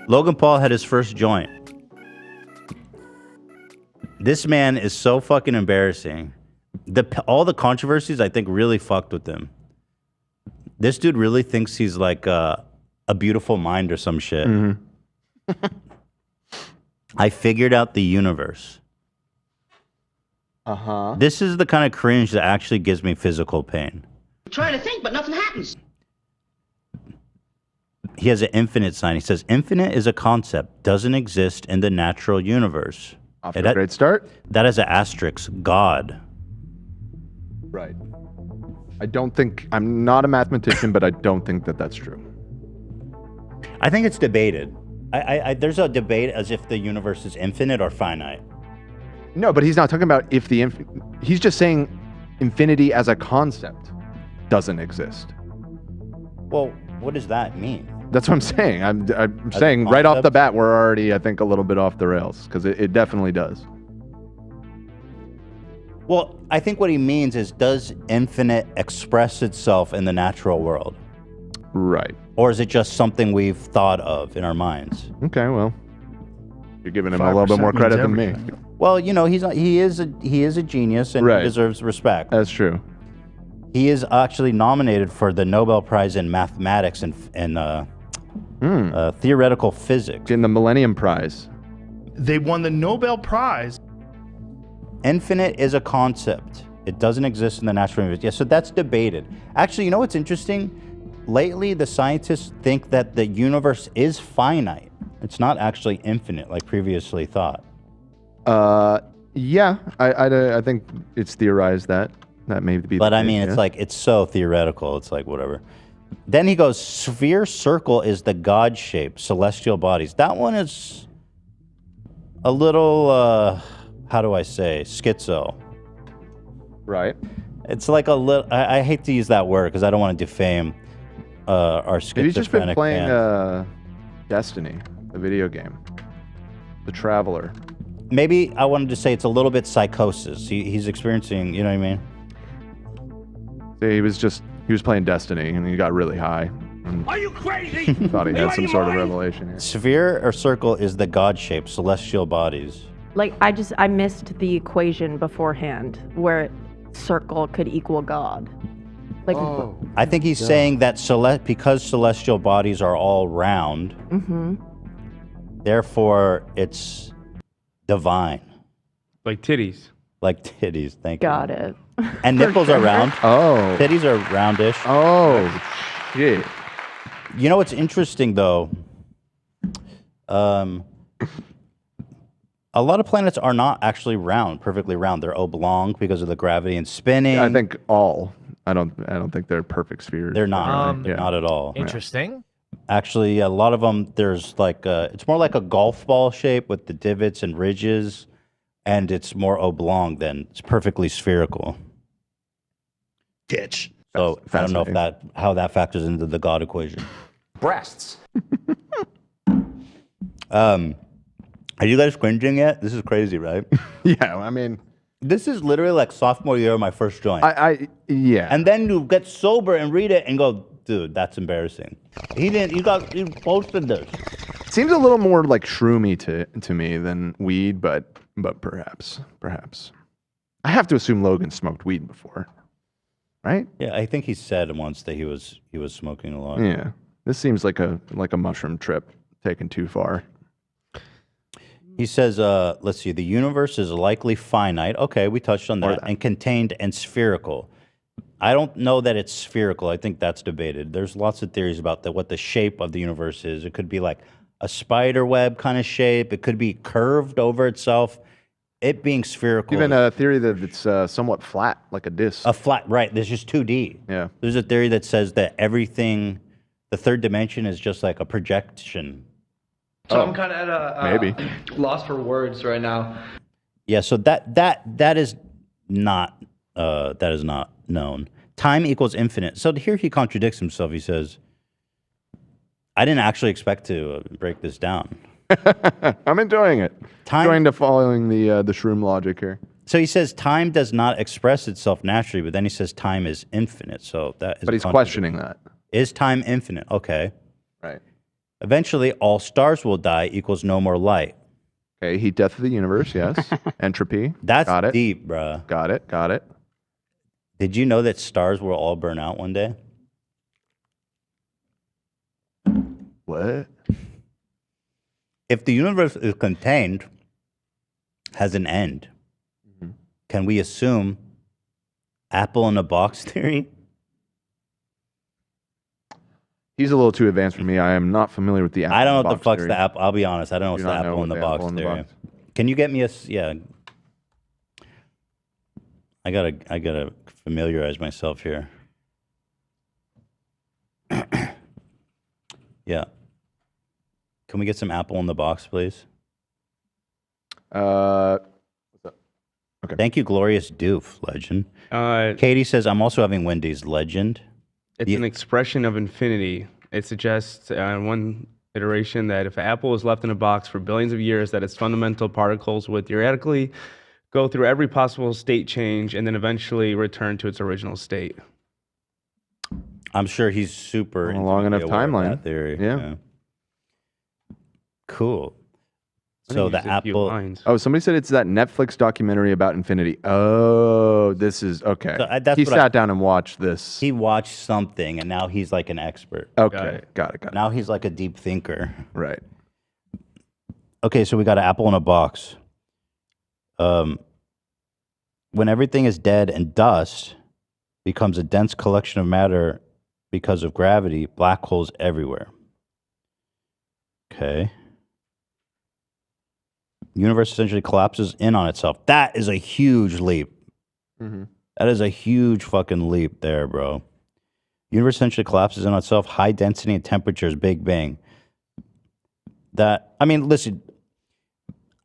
Logan Paul had his first joint. This man is so fucking embarrassing. All the controversies, I think, really fucked with him. This dude really thinks he's like a beautiful mind or some shit. Mm-hmm. I figured out the universe. Uh-huh. This is the kind of cringe that actually gives me physical pain. I'm trying to think, but nothing happens. He has an infinite sign. He says, infinite is a concept, doesn't exist in the natural universe. Off to a great start. That is an asterisk. God. Right. I'm not a mathematician, but I don't think that that's true. I think it's debated. There's a debate as if the universe is infinite or finite. No, but he's not talking about if the he's just saying infinity as a concept doesn't exist. Well, what does that mean? That's what I'm saying. I'm saying right off the bat, we're already, I think, a little bit off the rails, because it definitely does. Well, I think what he means is, does infinite express itself in the natural world? Right. Or is it just something we've thought of in our minds? Okay, well, you're giving him a little bit more credit than me. Well, you know, he is a genius and he deserves respect. That's true. He is actually nominated for the Nobel Prize in mathematics and theoretical physics. Getting the Millennium Prize. They won the Nobel Prize. Infinite is a concept. It doesn't exist in the natural universe. Yeah, so that's debated. Actually, you know what's interesting? Lately, the scientists think that the universe is finite. It's not actually infinite like previously thought. Yeah, I think it's theorized that may be. But I mean, it's like, it's so theoretical. It's like, whatever. Then he goes, sphere circle is the God shape, celestial bodies. That one is a little, how do I say, schizo. Right. It's like a little, I hate to use that word because I don't want to defame our schizophrenic He's just been playing fans. Destiny, the video game. The Traveler. Maybe I wanted to say it's a little bit psychosis. He's experiencing, you know what I mean? He was playing Destiny and he got really high. Are you crazy? Thought he had some sort of revelation here. Sphere or circle is the God shape, celestial bodies. Like, I missed the equation beforehand where circle could equal God. Like, I think he's saying that because celestial bodies are all round, therefore it's divine. Like titties. Like titties, thank you. Got it. And nipples are round. Oh. Titties are roundish. Oh, shit. You know what's interesting, though? A lot of planets are not actually round, perfectly round. They're oblong because of the gravity and spinning. Yeah, I think all. I don't think they're perfect spheres. They're not. Not at all. Interesting. Actually, a lot of them, there's like it's more like a golf ball shape with the divots and ridges, and it's more oblong than it's perfectly spherical. Ditch. So I don't know how that factors into the God equation. Breasts. Are you guys cringing yet? This is crazy, right? Yeah, I mean, this is literally like sophomore year of my first joint. Yeah. And then you get sober and read it and go, dude, that's embarrassing. You posted this. Seems a little more like shroomy to me than weed, but perhaps. I have to assume Logan smoked weed before, right? Yeah, I think he said once that he was smoking a lot. Yeah, this seems like a mushroom trip taken too far. He says, let's see, the universe is likely finite. Okay, we touched on that. And contained and spherical. I don't know that it's spherical. I think that's debated. There's lots of theories about what the shape of the universe is. It could be like a spider web kind of shape. It could be curved over itself. It being spherical. Even a theory that it's somewhat flat, like a disc. A flat, right. There's just 2D. Yeah. There's a theory that says that everything, the third dimension is just like a projection. So I'm kind of at a maybe loss for words right now. Yeah, so that is not known. Time equals infinite. So here he contradicts himself. He says, "I didn't actually expect to break this down." I'm enjoying it. Trying to following the shroom logic here. So he says time does not express itself naturally, but then he says time is infinite. So that is. But he's questioning that. Is time infinite? Okay. Right. Eventually, all stars will die equals no more light. Okay, heat death of the universe, yes. Entropy. That's got it. deep, bruh. Got it. Did you know that stars will all burn out one day? What? If the universe is contained, has an end, can we assume apple in a box theory? He's a little too advanced for me. I am not familiar with the apple I don't in know the what the box fuck's theory. the apple. I'll be honest. I don't know what's Do the not know apple in what the the box apple in the theory. box. Can you get me yeah. I gotta familiarize myself here. Yeah. Can we get some apple in the box, please? What's up? Okay. Thank you, Glorious Doof, legend. Uh, Katie says, I'm also having Wendy's, legend. It's an expression of infinity. It suggests one iteration that if an apple is left in a box for billions of years, that its fundamental particles would theoretically go through every possible state change and then eventually return to its original state. I'm sure he's super On a long enough intimately aware of timeline. that theory. Yeah. Cool. I So think the it's a few apple. lines. Oh, somebody said it's that Netflix documentary about infinity. Oh, this is okay. So, that's he what sat down and watched this. He watched something, and now he's like an expert. Okay, got it. Now he's like a deep thinker. Right. Okay, so we got an apple in a box. When everything is dead and dust becomes a dense collection of matter because of gravity, black holes everywhere. Okay. Universe essentially collapses in on itself. That is a huge leap. Mm-hmm. That is a huge fucking leap there, bro. Universe essentially collapses in on itself. High density and temperatures, Big Bang. Listen,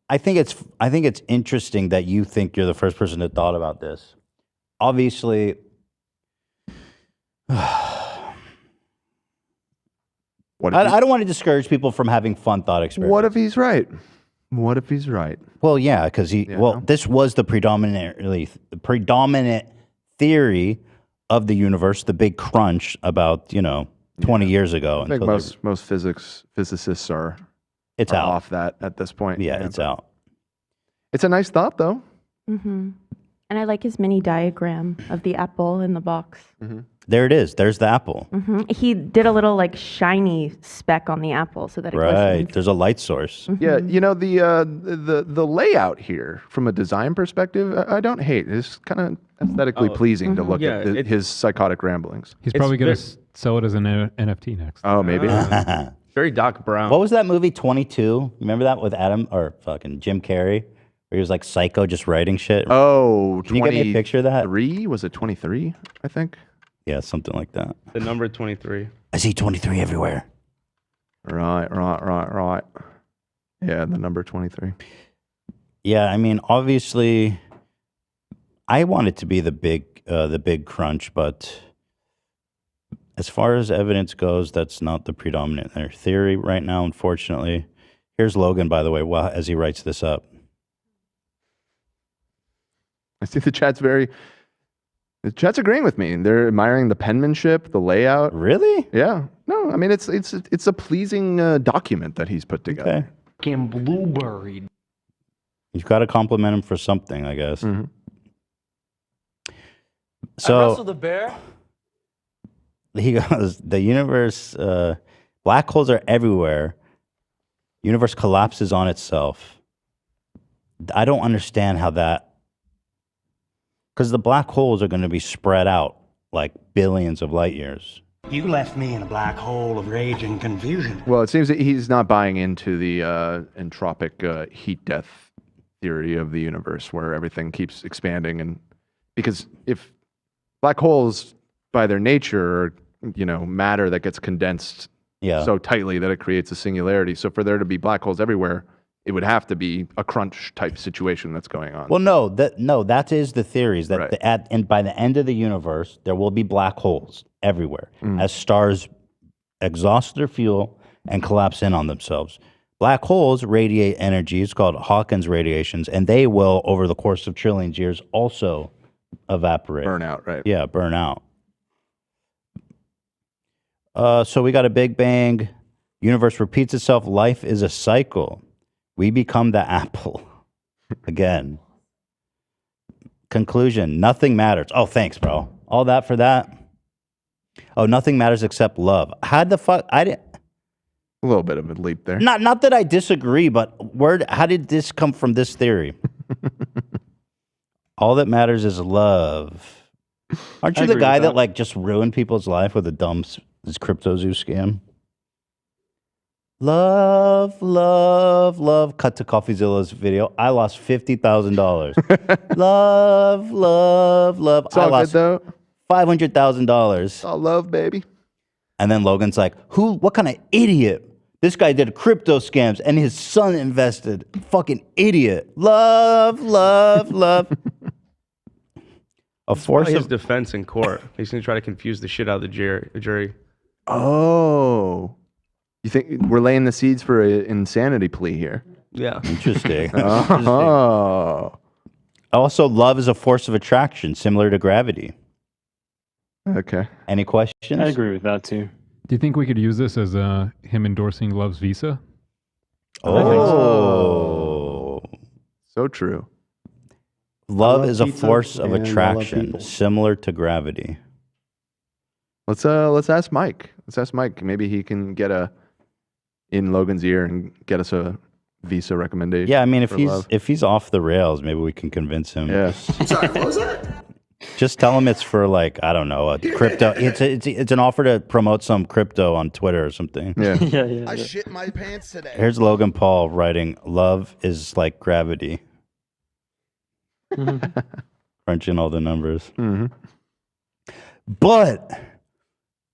I think it's interesting that you think you're the first person that thought about this. Obviously, I don't want to discourage people from having fun thought experiments. What if he's right? What if he's right? Well, yeah, because this was the predominant theory of the universe, the big crunch about 20 years ago. I think most physicists are out off that at this point. Yeah, it's out. It's a nice thought, though. Mm-hmm. And I like his mini diagram of the apple in the box. Mm-hmm. There it is. There's the apple. Mm-hmm. He did a little shiny speck on the apple so that it right. There's a light source. Mm-hmm. Yeah, the layout here from a design perspective, I don't hate. It's kind of aesthetically pleasing to look at his psychotic ramblings. He's probably going to sell it as an NFT next. Oh, maybe. Very Doc Brown. What was that movie 22? Remember that with Jim Carrey? Where he was like psycho just writing shit? Oh, Can you get me a picture of that? 3? Was it 23, I think? Yeah, something like that. The number 23. I see 23 everywhere. Right. Yeah, the number 23. Yeah, obviously, I want it to be the big crunch, but as far as evidence goes, that's not the predominant theory right now, unfortunately. Here's Logan, by the way, as he writes this up. I see the chat's agreeing with me. They're admiring the penmanship, the layout. Really? Yeah. No, it's a pleasing document that he's put together. Okay. Fucking blueberry. You've got to compliment him for something, I guess. Mm-hmm. So the bear. he goes, the universe, black holes are everywhere. Universe collapses on itself. I don't understand how that, because the black holes are going to be spread out like billions of light years. You left me in a black hole of rage and confusion. Well, it seems that he's not buying into the entropic heat death theory of the universe, where everything keeps expanding, and because if black holes, by their nature, are, matter that gets condensed so tightly that it creates a singularity. So for there to be black holes everywhere, it would have to be a crunch type situation that's going on. Well, that is the theory, is that by the end of the universe, there will be black holes everywhere as stars exhaust their fuel and collapse in on themselves. Black holes radiate energy. It's called Hawkins radiations, and they will, over the course of trillions of years, also evaporate. Burn out, right? Yeah, burn out. So we got a Big Bang. Universe repeats itself. Life is a cycle. We become the apple. Again. Conclusion. Nothing matters. Oh, thanks, bro. All that for that. Oh, nothing matters except love. How the fuck? I didn't. A little bit of a leap there. Not that I disagree, but how did this come from this theory? All that matters is love. Aren't you the guy that like just ruined people's life with a dumb this CryptoZoo scam? Love, love, love. Cut to CoffeeZilla's video. I lost $50,000. Love, love, love. It's all I lost good though. $500,000. All love, baby. And then Logan's like, what kind of idiot? This guy did crypto scams and his son invested. Fucking idiot. Love, love, love. A force his of defense in court. He's going to try to confuse the shit out of the jury. Oh. You think we're laying the seeds for an insanity plea here? Yeah. Interesting. Oh. Also, love is a force of attraction, similar to gravity. Okay. Any questions? I agree with that too. Do you think we could use this as him endorsing Love's visa? Oh. So true. Love is a pizza force of and I love attraction, people. similar to gravity. Let's ask Mike. Let's ask Mike. Maybe he can get in Logan's ear and get us a visa recommendation. Yeah, I mean, for love. if he's off the rails, maybe we can convince him. Yeah. Sorry, what was that? Just tell him it's for like, I don't know, a crypto. It's an offer to promote some crypto on Twitter or something. Yeah. I shit my pants today. Here's Logan Paul writing, "Love is like gravity." Crunching all the numbers. Mm-hmm. But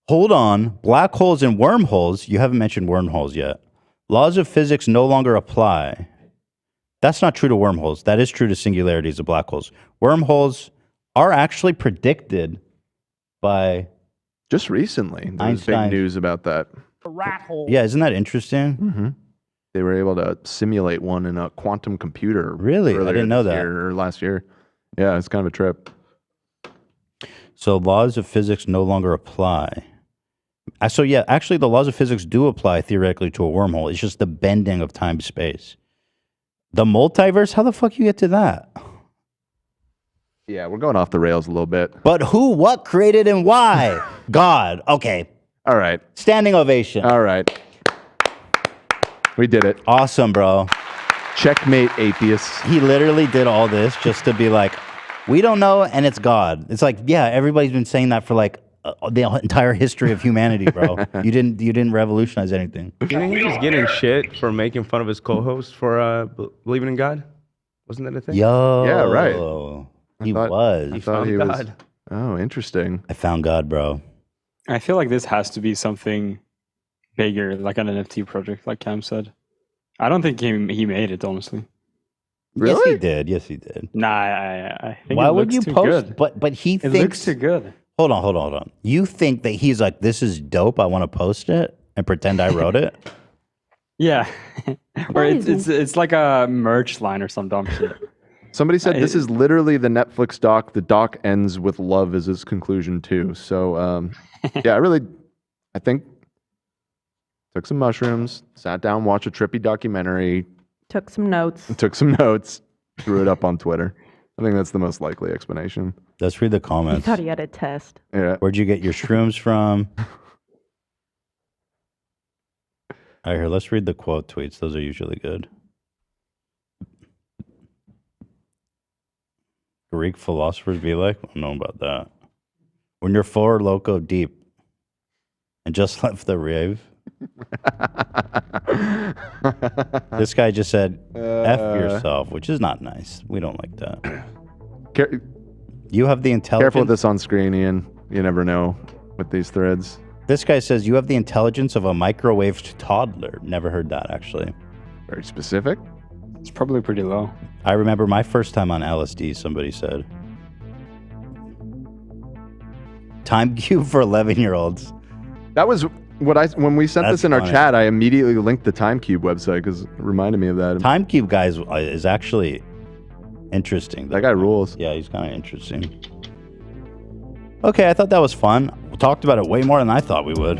hold on, black holes and wormholes. You haven't mentioned wormholes yet. Laws of physics no longer apply. That's not true to wormholes. That is true to singularities of black holes. Wormholes are actually predicted by Just recently, there was Einstein. big news about that. Yeah, isn't that interesting? Mm-hmm. They were able to simulate one in a quantum computer. Really? I earlier didn't know this that. year or last year. Yeah, it's kind of a trip. So laws of physics no longer apply. So yeah, actually the laws of physics do apply theoretically to a wormhole. It's just the bending of time-space. The multiverse, how the fuck you get to that? Yeah, we're going off the rails a little bit. But who, what, created, and why? God. Okay. All right. Standing ovation. All right. We did it. Awesome, bro. Checkmate, atheists. He literally did all this just to be like, we don't know, and it's God. It's like, yeah, everybody's been saying that for like the entire history of humanity, bro. You didn't revolutionize anything. You think he was getting shit for making fun of his co-host for believing in God? Wasn't that a thing? Yo. Yeah, right. He I was. thought he found was. God. Oh, interesting. I found God, bro. I feel like this has to be something bigger, like an NFT project, like Cam said. I don't think he made it, honestly. Yes, Really? he did. Yes, he did. Nah, I think Why it would looks you too post? good. But he It thinks. looks too good. Hold on. You think that he's like, this is dope. I want to post it and pretend I wrote it. Yeah, or Why is it's like a merch line or some dumb shit. Somebody said this is literally the Netflix doc. The doc ends with love as its conclusion too. So yeah, I think took some mushrooms, sat down, watched a trippy documentary, Took some notes. took some notes, threw it up on Twitter. I think that's the most likely explanation. Let's read the He comments. thought he had a test. Yeah. Where'd you get your shrooms from? All right, here, let's read the quote tweets. Those are usually good. Greek philosophers be like, I don't know about that. When you're four loco deep and just left the rave. This guy just said, F yourself, which is not nice. We don't like that. You have the intelligence. Careful with this on screen, Ian. You never know with these threads. This guy says, you have the intelligence of a microwaved toddler. Never heard that, actually. Very specific. It's probably pretty low. I remember my first time on LSD, somebody said. Time cube for 11-year-olds. That was when we sent this in our funny. chat, I immediately linked the TimeCube website because it reminded me of that. Time cube, guys, is actually interesting. That guy rules. Yeah, he's kind of interesting. Okay, I thought that was fun. We talked about it way more than I thought we would.